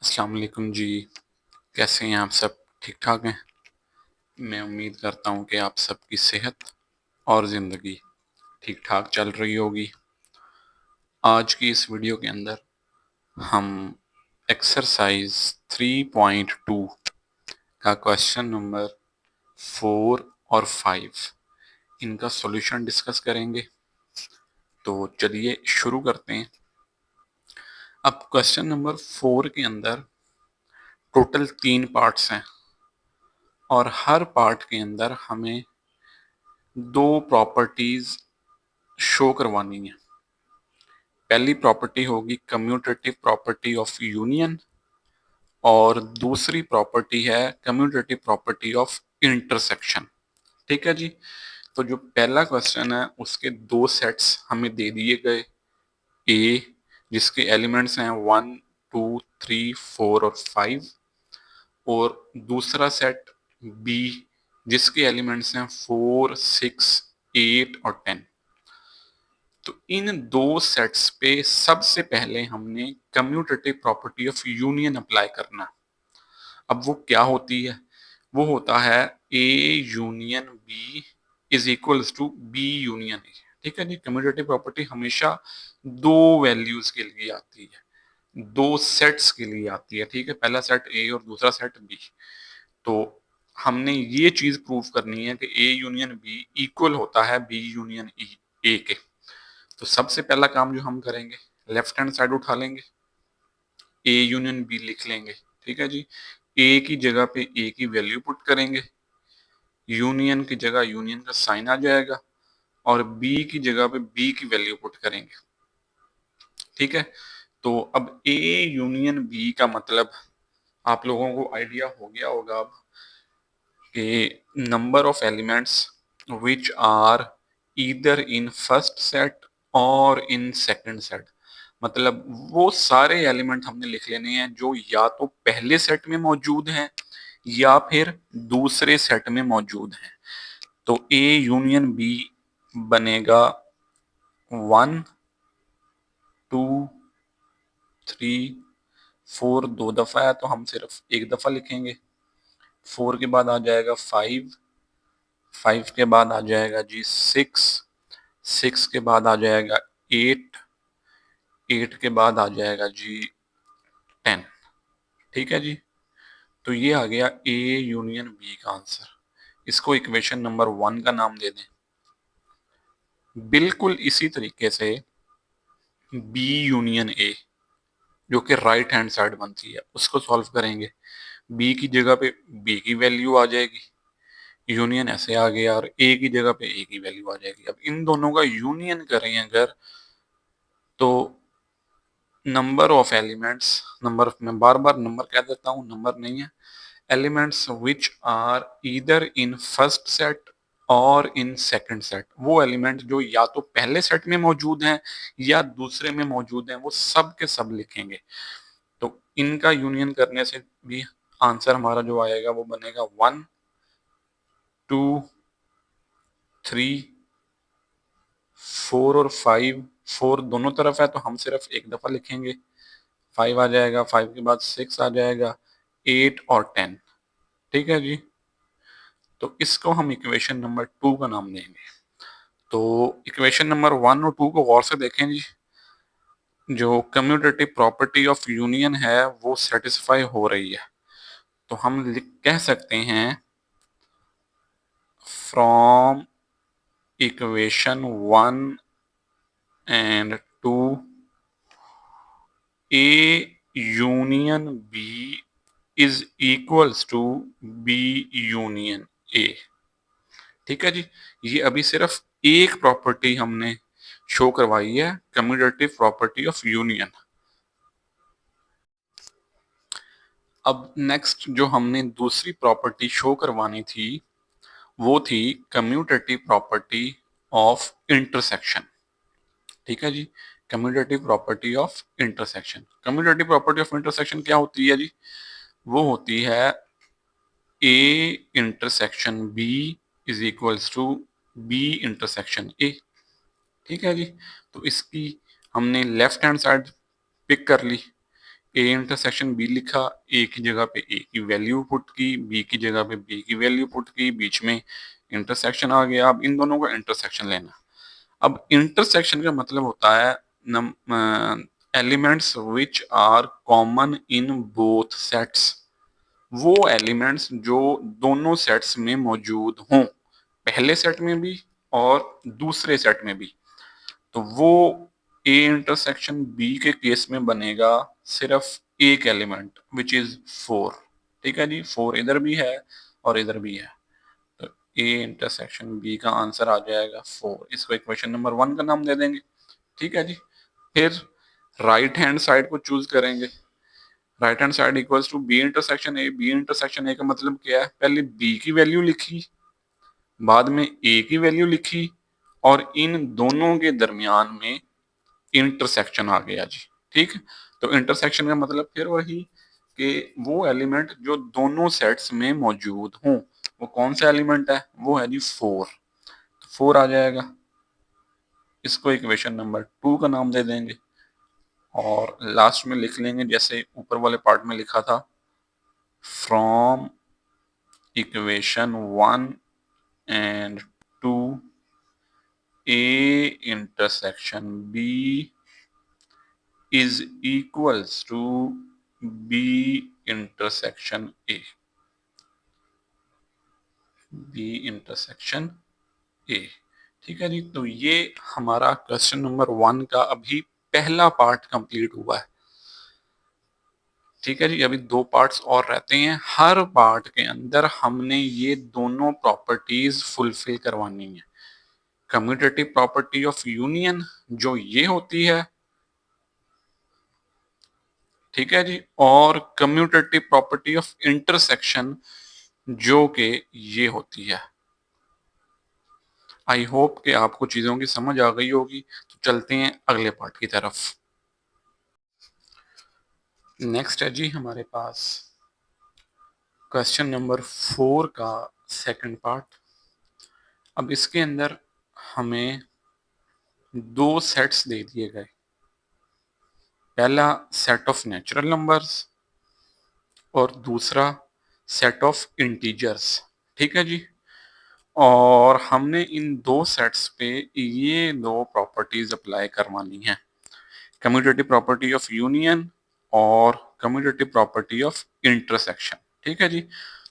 अस्सलाम वालेकुम जी। कैसे हैं आप सब? ठीक ठाक हैं? मैं उम्मीद करता हूँ कि आप सबकी सेहत और ज़िंदगी ठीक ठाक चल रही होगी। आज की इस वीडियो के अंदर हम एक्सरसाइज 3.2 का क्वेश्चन नंबर 4 और 5 इनका सॉल्यूशन डिस्कस करेंगे। तो चलिए शुरू करते हैं। अब क्वेश्चन नंबर 4 के अंदर टोटल 3 पार्ट्स हैं और हर पार्ट के अंदर हमें दो प्रॉपर्टीज शो करवानी है। पहली प्रॉपर्टी होगी कम्यूटेटिव प्रॉपर्टी ऑफ यूनियन और दूसरी प्रॉपर्टी है कम्यूटेटिव प्रॉपर्टी ऑफ इंटरसेक्शन। ठीक है जी। तो जो पहला क्वेश्चन है उसके दो सेट्स हमें दे दिए गए। ए जिसके एलिमेंट्स हैं 1 2 3 4 और 5 और दूसरा सेट बी जिसके एलिमेंट्स हैं 4 6 8 और 10। तो इन दो सेट्स पे सबसे पहले हमने commutative property of union apply करना। अब वो क्या होती है? वो होता है A union B is equals to B union A. ठीक है जी। कम्यूटेटिव प्रॉपर्टी हमेशा दो वैल्यूज के लिए आती है, दो सेट्स के लिए आती है। ठीक है, पहला सेट ए और दूसरा सेट बी। तो हमने ये चीज प्रूव करनी है कि ए यूनियन बी इक्वल होता है बी यूनियन ए के। तो सबसे पहला काम जो हम करेंगे, लेफ्ट हैंड साइड उठा लेंगे, ए यूनियन बी लिख लेंगे। ठीक है जी। ए की जगह पे ए की वैल्यू पुट करेंगे, यूनियन की जगह यूनियन का साइन आ जाएगा और बी की जगह पे बी की वैल्यू पुट करेंगे। ठीक है। तो अब ए यूनियन बी का मतलब आप लोगों को आइडिया हो गया होगा अब कि number of elements which are either in first set और इन सेकंड सेट। मतलब वो सारे एलिमेंट हमने लिख लेने हैं जो या तो पहले सेट में मौजूद हैं या फिर दूसरे सेट में मौजूद हैं। तो ए यूनियन बी बनेगा 1 2 3 4। दो दफा है तो हम सिर्फ एक दफा लिखेंगे। 4 के बाद आ जाएगा 5, 5 के बाद आ जाएगा जी 6, 6 के बाद आ जाएगा 8, 8 के बाद आ जाएगा जी 10। ठीक है जी। तो ये आ गया ए यूनियन बी का आंसर। इसको इक्वेशन नंबर 1 का नाम दे दें। बिल्कुल इसी तरीके से बी यूनियन ए जो कि राइट हैंड साइड बनती है उसको सॉल्व करेंगे। बी की जगह पे बी की वैल्यू आ जाएगी, यूनियन ऐसे आ गया, और ए की जगह पे ए की वैल्यू आ जाएगी। अब इन दोनों का यूनियन करें अगर तो नंबर ऑफ एलिमेंट्स, नंबर मैं बार बार नंबर कह देता हूँ, नंबर नहीं है, elements which are either in first set और इन सेकंड सेट। वो एलिमेंट जो या तो पहले सेट में मौजूद हैं या दूसरे में मौजूद हैं वो सब के सब लिखेंगे। तो इनका यूनियन करने से भी आंसर हमारा जो आएगा वो बनेगा 1 2 3 4 और 5। 4 दोनों तरफ है तो हम सिर्फ एक दफा लिखेंगे। 5 आ जाएगा, 5 के बाद 6 आ जाएगा, 8 और 10। ठीक है जी। तो इसको हम इक्वेशन नंबर 2 का नाम देंगे। तो इक्वेशन नंबर 1 और 2 को गौर से देखें जी। जो कम्यूटेटिव प्रॉपर्टी ऑफ यूनियन है वो सेटिस्फाई हो रही है। तो हम कह सकते हैं from equation 1 and 2 A union B is equals to B union A. ठीक है जी। ये अभी सिर्फ एक प्रॉपर्टी हमने शो करवाई है, कम्यूटेटिव प्रॉपर्टी ऑफ यूनियन। अब नेक्स्ट जो हमने दूसरी प्रॉपर्टी शो करवानी थी वो थी कम्यूटेटिव प्रॉपर्टी ऑफ इंटरसेक्शन। ठीक है जी। Commutative property of intersection, commutative property of intersection क्या होती है जी? वो होती है A intersection B is equals to B intersection A. ठीक है जी। तो इसकी हमने लेफ्ट हैंड साइड पिक कर ली, ए इंटरसेक्शन बी लिखा, ए की जगह पे ए की वैल्यू पुट की, बी की जगह पे बी की वैल्यू पुट की, बीच में इंटरसेक्शन आ गया। अब इन दोनों का इंटरसेक्शन लेना। अब इंटरसेक्शन का मतलब होता है elements which are common in both sets, वो एलिमेंट्स जो दोनों सेट्स में मौजूद हों, पहले सेट में भी और दूसरे सेट में भी। तो वो ए इंटरसेक्शन बी के केस में बनेगा सिर्फ एक एलिमेंट विच इज 4। ठीक है जी, 4 इधर भी है और इधर भी है, तो ए इंटरसेक्शन बी का आंसर आ जाएगा 4। इसको इक्वेशन नंबर 1 का नाम दे देंगे। ठीक है जी, फिर राइट हैंड साइड को चूज करेंगे। Right hand side equals to B intersection A. B intersection A का मतलब क्या है, पहले बी की वैल्यू लिखी, बाद में ए की वैल्यू लिखी, और इन दोनों के दरमियान में इंटरसेक्शन आ गया जी। ठीक, तो इंटरसेक्शन का मतलब फिर वही कि वो एलिमेंट जो दोनों सेट्स में मौजूद हों, वो कौन सा एलिमेंट है, वो है जी 4। तो 4 आ जाएगा। इसको इक्वेशन नंबर 2 का नाम दे देंगे और लास्ट में लिख लेंगे जैसे ऊपर वाले पार्ट में लिखा था, from equation 1 and 2 A intersection B is equals to B intersection A। B intersection A। ठीक है जी, तो ये हमारा क्वेश्चन नंबर 1 का अभी पहला पार्ट कंप्लीट हुआ है। ठीक है जी, अभी 2 पार्ट्स और रहते हैं। हर पार्ट के अंदर हमने ये दोनों प्रॉपर्टीज फुलफिल करवानी है। कम्यूटेटिव प्रॉपर्टी ऑफ यूनियन जो ये होती है, ठीक है जी, और कम्यूटेटिव प्रॉपर्टी ऑफ इंटरसेक्शन जो कि ये होती है। आई होप कि आपको चीजों की समझ आ गई होगी। तो चलते हैं अगले पार्ट की तरफ। नेक्स्ट है जी हमारे पास क्वेश्चन नंबर 4 का सेकंड पार्ट। अब इसके अंदर हमें 2 सेट्स दे दिए गए। पहला सेट ऑफ नेचुरल नंबर्स और दूसरा सेट ऑफ इंटीजर्स। ठीक है जी, और हमने इन 2 सेट्स पे ये 2 प्रॉपर्टीज अप्लाई करवानी है, कम्यूटेटिव प्रॉपर्टी ऑफ यूनियन और कम्यूटेटिव प्रॉपर्टी ऑफ इंटरसेक्शन। ठीक है जी,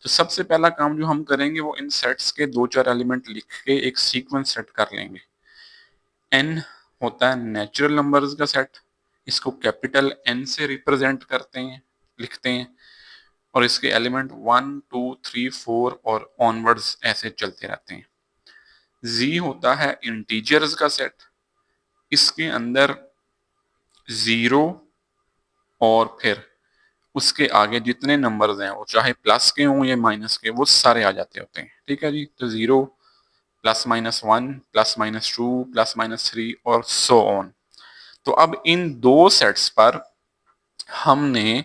तो सबसे पहला काम जो हम करेंगे वो इन सेट्स के 2-4 एलिमेंट लिख के एक सीक्वेंस सेट कर लेंगे। n होता है नेचुरल नंबर्स का सेट, इसको कैपिटल N से रिप्रेजेंट करते हैं, लिखते हैं, और इसके एलिमेंट 1 2 3 4 और ऑनवर्ड्स ऐसे चलते रहते हैं। z होता है इंटीजर्स का सेट, इसके अंदर 0 और फिर उसके आगे जितने नंबर्स हैं वो चाहे प्लस के हों या माइनस के, वो सारे आ जाते होते हैं। ठीक है जी, तो 0 +-1 +-2 +-3 और सो ऑन। तो अब इन 2 सेट्स पर हमने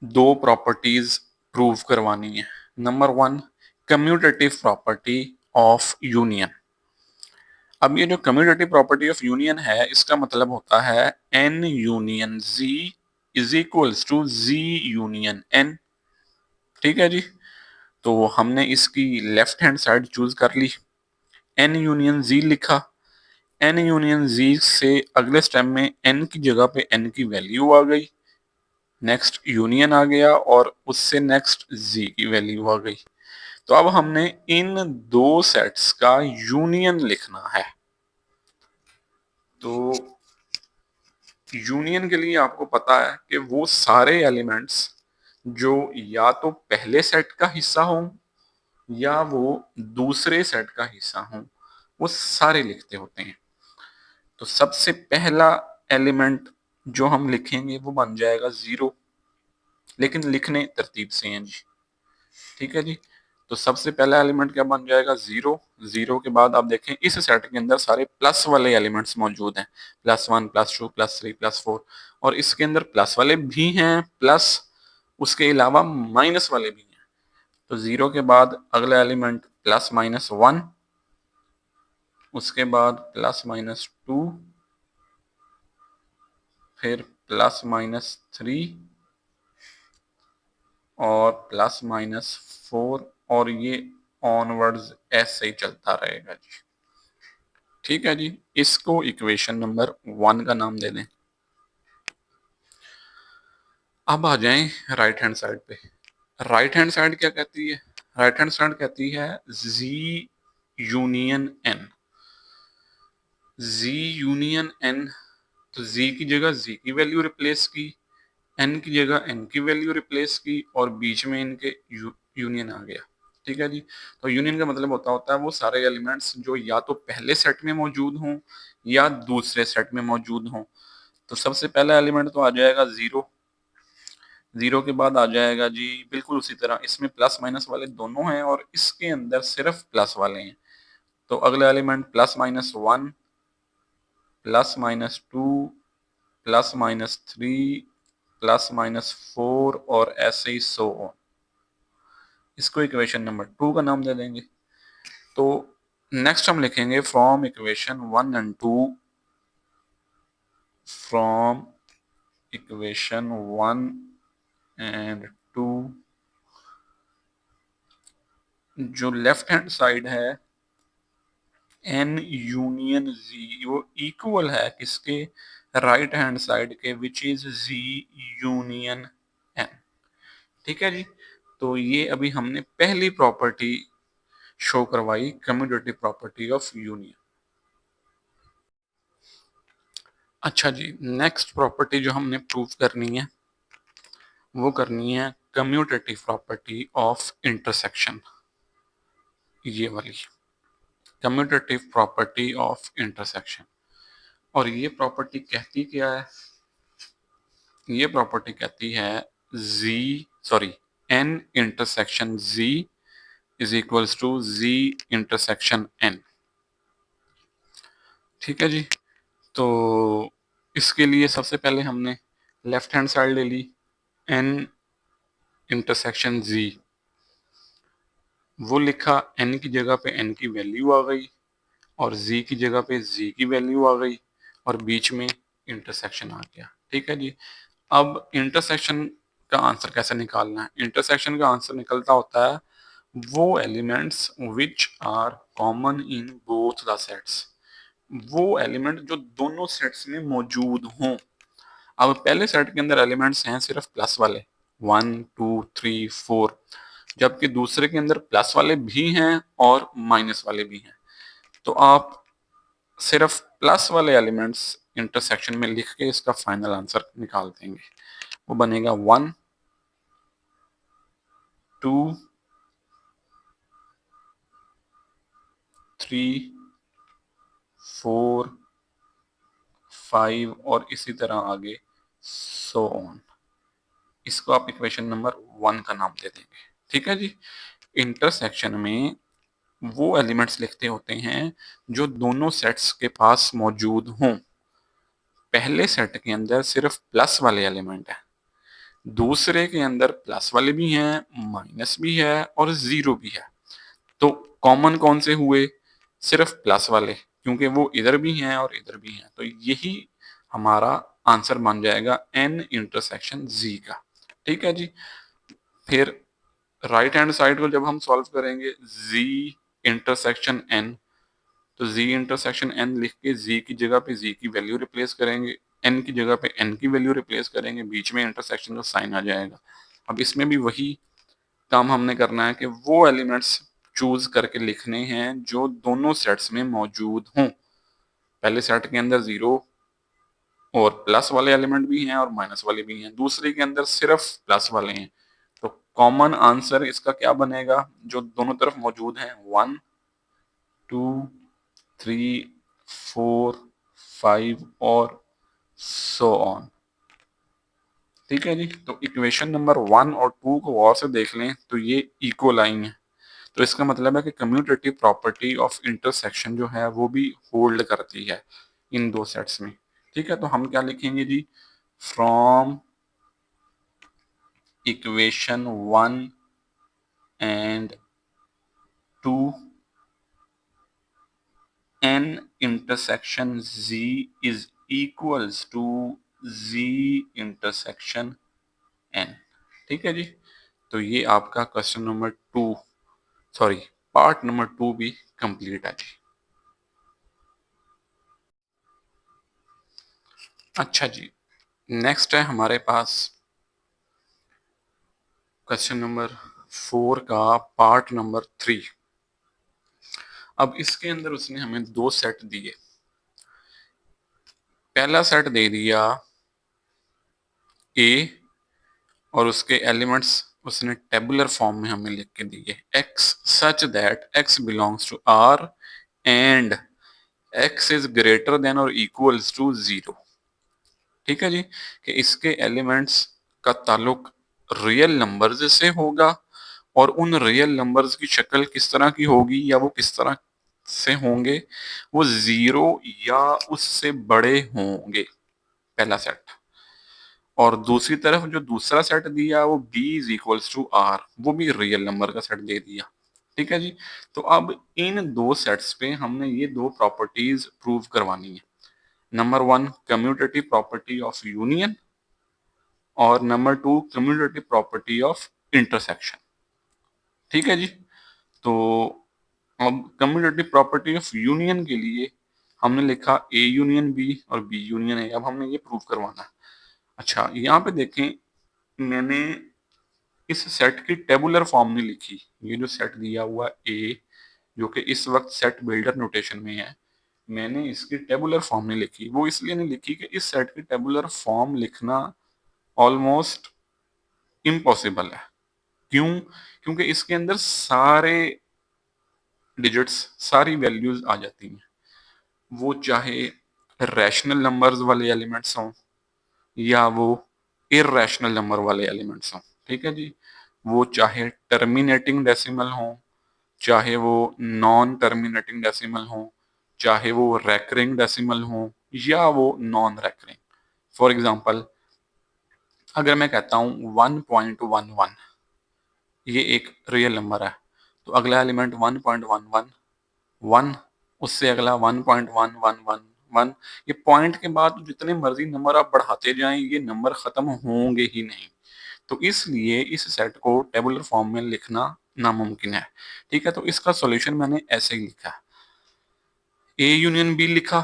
2 प्रॉपर्टीज प्रूव करवानी है। Number 1, commutative property of union. अब ये जो कम्यूटेटिव प्रॉपर्टी ऑफ यूनियन है, इसका मतलब होता है n union z is equals to z union n। ठीक है जी, तो हमने इसकी लेफ्ट हैंड साइड चूज कर ली, n यूनियन z लिखा। n यूनियन z से अगले स्टेप में n की जगह पे n की वैल्यू आ गई, नेक्स्ट यूनियन आ गया और उससे नेक्स्ट z की वैल्यू आ गई। तो अब हमने इन 2 सेट्स का यूनियन लिखना है। तो यूनियन के लिए आपको पता है कि वो सारे एलिमेंट्स जो या तो पहले सेट का हिस्सा हो या वो दूसरे सेट का हिस्सा हो, वो सारे लिखते होते हैं। तो सबसे पहला एलिमेंट जो हम लिखेंगे वो बन जाएगा 0, लेकिन लिखने तरतीब से हैं जी। ठीक है जी, तो सबसे पहला एलिमेंट क्या बन जाएगा 0। 0 के बाद आप देखें इस सेट के अंदर सारे प्लस वाले एलिमेंट्स मौजूद हैं, +1 +2 +3 +4, और इसके अंदर प्लस वाले भी हैं, प्लस उसके अलावा माइनस वाले भी हैं। तो 0 के बाद अगला एलिमेंट +-1, उसके बाद +-2, फिर प्लस माइनस 3 और प्लस माइनस 4 और ये ऑनवर्ड्स ऐसे ही चलता रहेगा जी। ठीक है जी, इसको इक्वेशन नंबर 1 का नाम दे दें। अब आ जाएं राइट हैंड साइड पे। राइट हैंड साइड क्या कहती है? राइट हैंड साइड कहती है Z union N। Z union N, तो Z की जगह Z की वैल्यू रिप्लेस की, N की जगह N की वैल्यू रिप्लेस की और बीच में इनके यूनियन आ गया। ठीक है जी, तो यूनियन का मतलब होता है वो सारे एलिमेंट्स जो या तो पहले सेट में मौजूद हों या दूसरे सेट में मौजूद हों। तो सबसे पहला एलिमेंट तो आ जाएगा 0। 0 के बाद आ जाएगा जी बिल्कुल उसी तरह, इसमें प्लस माइनस वाले दोनों हैं और इसके अंदर सिर्फ प्लस वाले हैं। तो अगला element plus minus 1, plus minus 2, plus minus 3, plus minus 4 और ऐसे ही सो ऑन। इसको इक्वेशन नंबर 2 का नाम दे देंगे। तो नेक्स्ट हम लिखेंगे from equation 1 and 2, from equation 1 and 2, जो लेफ्ट हैंड साइड है N यूनियन Z वो इक्वल है किसके? राइट हैंड साइड के, which is Z union N। ठीक है जी, तो ये अभी हमने पहली प्रॉपर्टी शो करवाई, कम्यूटेटिव प्रॉपर्टी ऑफ यूनियन। अच्छा जी, नेक्स्ट प्रॉपर्टी जो हमने प्रूव करनी है वो करनी है कम्यूटेटिव प्रॉपर्टी ऑफ इंटरसेक्शन। ये वाली कम्यूटेटिव प्रॉपर्टी ऑफ इंटरसेक्शन। और ये प्रॉपर्टी कहती क्या है? ये प्रॉपर्टी कहती है n intersection Z is equals to Z intersection n। ठीक है जी, तो इसके लिए सबसे पहले हमने लेफ्ट हैंड साइड ले ली n इंटरसेक्शन Z, वो लिखा, n की जगह पे n की वैल्यू आ गई और z की जगह पे z की वैल्यू आ गई और बीच में इंटरसेक्शन आ गया। ठीक है जी, अब इंटरसेक्शन का आंसर कैसे निकालना है? इंटरसेक्शन का आंसर निकलता होता है वो elements which are common in both the sets, वो एलिमेंट जो दोनों सेट्स में मौजूद हों। अब पहले सेट के अंदर एलिमेंट्स हैं सिर्फ प्लस वाले 1 2 3 4, जबकि दूसरे के अंदर प्लस वाले भी हैं और माइनस वाले भी हैं। तो आप सिर्फ प्लस वाले एलिमेंट्स इंटरसेक्शन में लिख के इसका फाइनल आंसर निकाल देंगे। वो बनेगा 1 2 3 4 5 और इसी तरह आगे सो ऑन। इसको आप इक्वेशन नंबर 1 का नाम दे देंगे। ठीक है जी, इंटरसेक्शन में वो एलिमेंट्स लिखते होते हैं जो दोनों सेट्स के पास मौजूद हों। पहले सेट के अंदर सिर्फ प्लस वाले एलिमेंट हैं, दूसरे के अंदर प्लस वाले भी हैं, माइनस भी है और जीरो भी है। तो कॉमन कौन से हुए? सिर्फ प्लस वाले, क्योंकि वो इधर भी हैं और इधर भी हैं। तो यही हमारा आंसर बन जाएगा n इंटरसेक्शन z का। ठीक है जी, फिर राइट हैंड साइड को जब हम सॉल्व करेंगे z इंटरसेक्शन n, तो z इंटरसेक्शन n लिख के z की जगह पे z की वैल्यू रिप्लेस करेंगे, n की जगह पे n की वैल्यू रिप्लेस करेंगे, बीच में इंटरसेक्शन का साइन आ जाएगा। अब इसमें भी वही काम हमने करना है कि वो एलिमेंट्स चूज करके लिखने हैं जो दोनों सेट्स में मौजूद हों। पहले सेट के अंदर 0 और प्लस वाले एलिमेंट भी हैं और माइनस वाले भी हैं, दूसरे के अंदर सिर्फ प्लस वाले हैं। तो कॉमन आंसर इसका क्या बनेगा जो दोनों तरफ मौजूद हैं? 1 2 3 4 5 और सो ऑन। ठीक है जी, तो इक्वेशन नंबर 1 और 2 को और से देख लें तो ये इक्वल आई है। तो इसका मतलब है कि कम्यूटेटिव प्रॉपर्टी ऑफ इंटरसेक्शन जो है वो भी होल्ड करती है इन दो सेट्स में। ठीक है, तो हम क्या लिखेंगे जी? From equation 1 and 2 n intersection z is equals to Z intersection N. ठीक है जी, तो ये आपका question number 2, sorry part number 2 भी कंप्लीट है जी। अच्छा जी, नेक्स्ट है हमारे पास क्वेश्चन नंबर 4 का पार्ट नंबर 3। अब इसके अंदर उसने हमें दो सेट दिए। पहला सेट दे दिया ए और उसके एलिमेंट्स उसने टेबुलर फॉर्म में हमें लिख के दिए, x such that x belongs to R and x is greater than और इक्वल्स टू 0। ठीक है जी, कि इसके एलिमेंट्स का ताल्लुक रियल नंबर्स से होगा और उन रियल नंबर्स की शक्ल किस तरह की होगी या वो किस तरह से होंगे, वो 0 या उससे बड़े होंगे, पहला सेट। और दूसरी तरफ जो दूसरा सेट दिया वो b is equals to R, वो भी रियल नंबर का सेट दे दिया। ठीक है जी, तो अब इन दो सेट्स पे हमने ये दो प्रॉपर्टीज प्रूव करवानी है। Number 1 commutative property of union और number 2 commutative property of intersection. ठीक है जी, तो अब कम्यूटेटिव प्रॉपर्टी ऑफ यूनियन के लिए हमने लिखा ए यूनियन बी और बी यूनियन ए। अब हमने ये प्रूव करवाना है। अच्छा, यहाँ पे देखें, मैंने इस सेट की टेबुलर फॉर्म नहीं लिखी। ये जो सेट दिया हुआ ए, जो कि इस वक्त सेट बिल्डर नोटेशन में है, मैंने इसकी टेबुलर फॉर्म नहीं लिखी। वो इसलिए नहीं लिखी कि इस सेट की टेबुलर फॉर्म लिखना ऑलमोस्ट इम्पॉसिबल है। क्यों? क्योंकि इसके अंदर सारे डिजिट्स, सारी वैल्यूज आ जाती हैं, वो चाहे रैशनल नंबर्स वाले एलिमेंट्स हों या वो इररेशनल नंबर वाले एलिमेंट्स हों। ठीक है जी, वो चाहे टर्मिनेटिंग डेसिमल हों, चाहे वो नॉन टर्मिनेटिंग डेसिमल हों, चाहे वो रैकरिंग डेसिमल हों या वो नॉन रैकरिंग। फॉर एग्जांपल, अगर मैं कहता हूँ 1.11, ये एक रियल नंबर है, तो अगला एलिमेंट 1.11, 1, उससे अगला 1.1111, ये पॉइंट के बाद जितने मर्जी नंबर आप बढ़ाते जाएं, ये नंबर खत्म होंगे ही नहीं। तो इसलिए इस सेट को टेबुलर फॉर्म में लिखना नामुमकिन है। ठीक है, तो इसका सॉल्यूशन मैंने ऐसे ही लिखा है, ए यूनियन बी लिखा,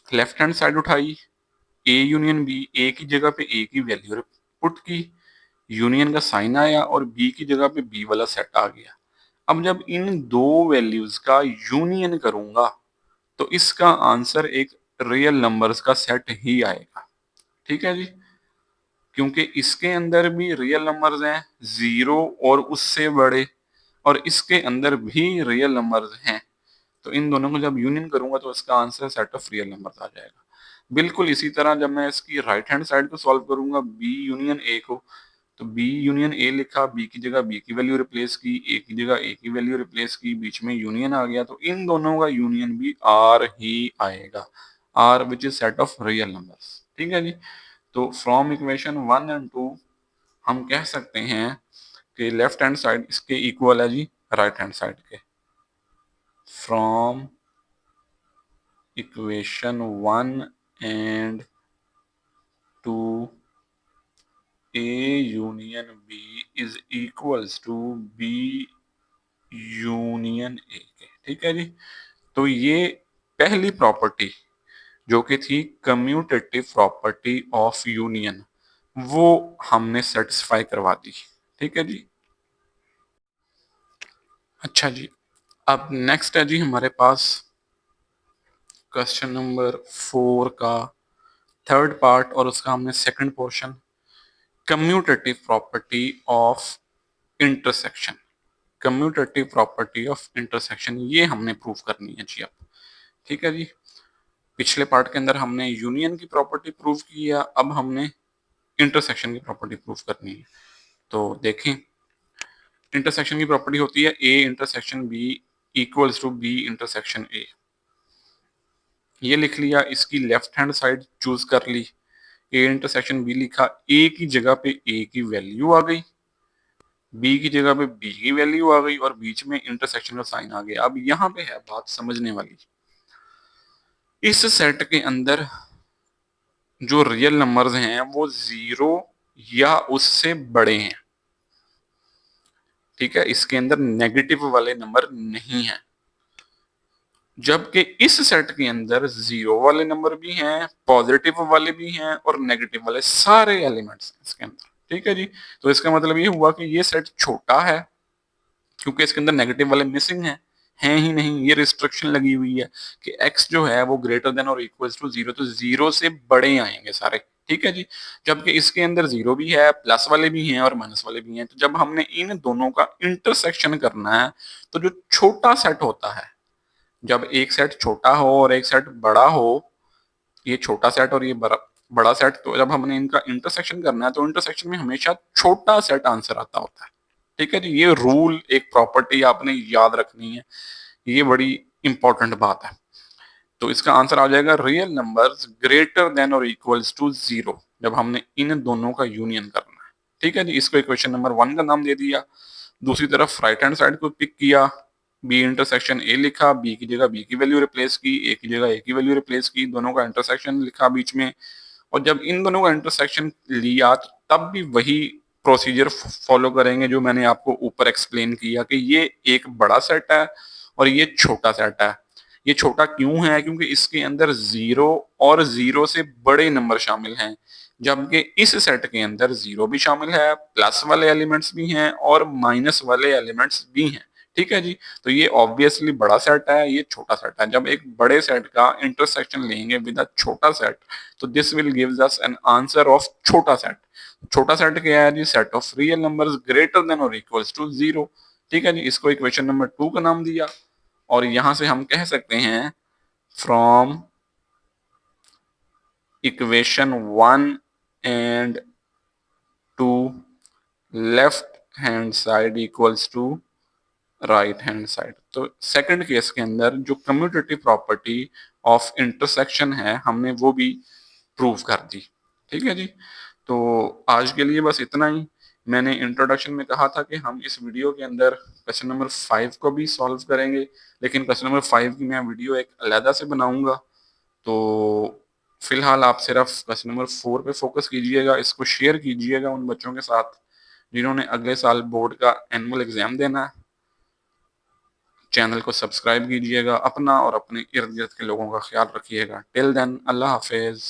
लेफ्ट हैंड साइड उठाई, ए यूनियन बी, ए की जगह पे ए की वैल्यू पुट की, यूनियन का साइन आया और बी की जगह पे बी वाला सेट आ गया। अब जब इन दो वैल्यूज का यूनियन करूंगा तो इसका आंसर एक रियल नंबर्स का सेट ही आएगा। ठीक है जी, क्योंकि इसके अंदर भी रियल नंबर्स हैं 0 और उससे बड़े, और इसके अंदर भी रियल नंबर्स हैं। तो इन दोनों को जब यूनियन करूंगा तो इसका answer set of real numbers आ जाएगा। बिल्कुल इसी तरह जब मैं इसकी राइट हैंड साइड को सॉल्व करूंगा, बी यूनियन ए को, तो बी यूनियन ए लिखा, बी की जगह बी की वैल्यू रिप्लेस की, ए की जगह ए की वैल्यू रिप्लेस की, बीच में यूनियन आ गया, तो इन दोनों का यूनियन भी आर ही आएगा, R which is set of real numbers. ठीक है जी, तो फ्रॉम इक्वेशन 1 एंड 2 हम कह सकते हैं कि लेफ्ट हैंड साइड इसके इक्वल है जी राइट हैंड साइड के। From equation 1 and 2 A union B is equals to B union A के। ठीक है जी, तो ये पहली प्रॉपर्टी जो कि थी कम्यूटेटिव प्रॉपर्टी ऑफ यूनियन, वो हमने सेटिस्फाई करवा दी। ठीक है जी, अच्छा जी, अब नेक्स्ट है जी हमारे पास क्वेश्चन नंबर 4 का थर्ड पार्ट और उसका हमने second portion, commutative property of intersection. Commutative property of intersection ये हमने प्रूव करनी है जी अब। ठीक है जी, पिछले पार्ट के अंदर हमने यूनियन की प्रॉपर्टी प्रूव की है, अब हमने इंटरसेक्शन की प्रॉपर्टी प्रूव करनी है। तो देखें, इंटरसेक्शन की प्रॉपर्टी होती है A intersection B equals to B intersection A. ये लिख लिया, इसकी लेफ्ट हैंड साइड चूज कर ली, ए इंटरसेक्शन बी लिखा, ए की जगह पे ए की वैल्यू आ गई, बी की जगह पे बी की वैल्यू आ गई और बीच में इंटरसेक्शन का साइन आ गया। अब यहाँ पे है बात समझने वाली, इस सेट के अंदर जो रियल नंबर्स हैं वो 0 या उससे बड़े हैं। ठीक है, इसके अंदर नेगेटिव वाले नंबर नहीं है। जबकि इस सेट के अंदर 0 वाले नंबर भी हैं, पॉजिटिव वाले भी हैं और नेगेटिव वाले सारे एलिमेंट्स हैं इसके अंदर। ठीक है जी, तो इसका मतलब ये हुआ कि ये सेट छोटा है क्योंकि इसके अंदर नेगेटिव वाले मिसिंग हैं ही नहीं। ये रिस्ट्रिक्शन लगी हुई है कि x जो है वो ग्रेटर देन और इक्वल टू 0, तो 0 से बड़े आएंगे सारे। ठीक है जी, जबकि इसके अंदर 0 भी है, प्लस वाले भी हैं और माइनस वाले भी हैं। तो जब हमने इन दोनों का इंटरसेक्शन करना है तो जो छोटा सेट होता है, जब एक सेट छोटा हो और एक सेट बड़ा हो, ये छोटा सेट और ये बड़ा बड़ा सेट, तो जब हमने इनका इंटरसेक्शन करना है तो इंटरसेक्शन में हमेशा छोटा सेट आंसर आता होता है। ठीक है जी, ये रूल, एक प्रॉपर्टी आपने याद रखनी है, ये बड़ी इंपॉर्टेंट बात है। तो इसका आंसर आ जाएगा रियल नंबर्स ग्रेटर देन और इक्वल्स टू 0, जब हमने इन दोनों का यूनियन करना है। ठीक है जी, इसको इक्वेशन नंबर 1 का नाम दे दिया। दूसरी तरफ राइट हैंड साइड को पिक किया, बी इंटरसेक्शन ए लिखा, बी की जगह बी की वैल्यू रिप्लेस की, ए की जगह ए की वैल्यू रिप्लेस की, दोनों का इंटरसेक्शन लिखा बीच में। और जब इन दोनों का इंटरसेक्शन लिया तब भी वही प्रोसीजर फॉलो करेंगे जो मैंने आपको ऊपर एक्सप्लेन किया कि ये एक बड़ा सेट है और ये छोटा सेट है। ये छोटा क्यों है? क्योंकि इसके अंदर 0 और 0 से बड़े नंबर शामिल हैं, जबकि इस सेट के अंदर 0 भी शामिल है, प्लस वाले एलिमेंट्स भी हैं और माइनस वाले एलिमेंट्स भी हैं। ठीक है जी, तो ये ऑब्वियसली बड़ा सेट है, ये छोटा सेट है। जब एक बड़े सेट का इंटरसेक्शन लेंगे विद अ छोटा सेट, तो this will gives us an answer of छोटा सेट। छोटा सेट क्या है जी? Set of real numbers greater than और इक्वल्स टू 0। ठीक है जी, इसको इक्वेशन नंबर 2 का नाम दिया। और यहां से हम कह सकते हैं from equation 1 and 2 left hand side equals to right hand side. तो सेकंड केस के अंदर जो कम्यूटेटिव प्रॉपर्टी ऑफ इंटरसेक्शन है हमने वो भी प्रूव कर दी। ठीक है जी, तो आज के लिए बस इतना ही। मैंने इंट्रोडक्शन में कहा था कि हम इस वीडियो के अंदर क्वेश्चन नंबर 5 को भी सॉल्व करेंगे, लेकिन क्वेश्चन नंबर 5 की मैं वीडियो एक अलहदा से बनाऊंगा। तो फिलहाल आप सिर्फ क्वेश्चन नंबर 4 पे फोकस कीजिएगा, इसको शेयर कीजिएगा उन बच्चों के साथ जिन्होंने अगले साल बोर्ड का एनुअल एग्जाम देना है। चैनल को सब्सक्राइब कीजिएगा, अपना और अपने इर्द गिर्द के लोगों का ख्याल रखिएगा। टिल देन, अल्लाह हाफिज।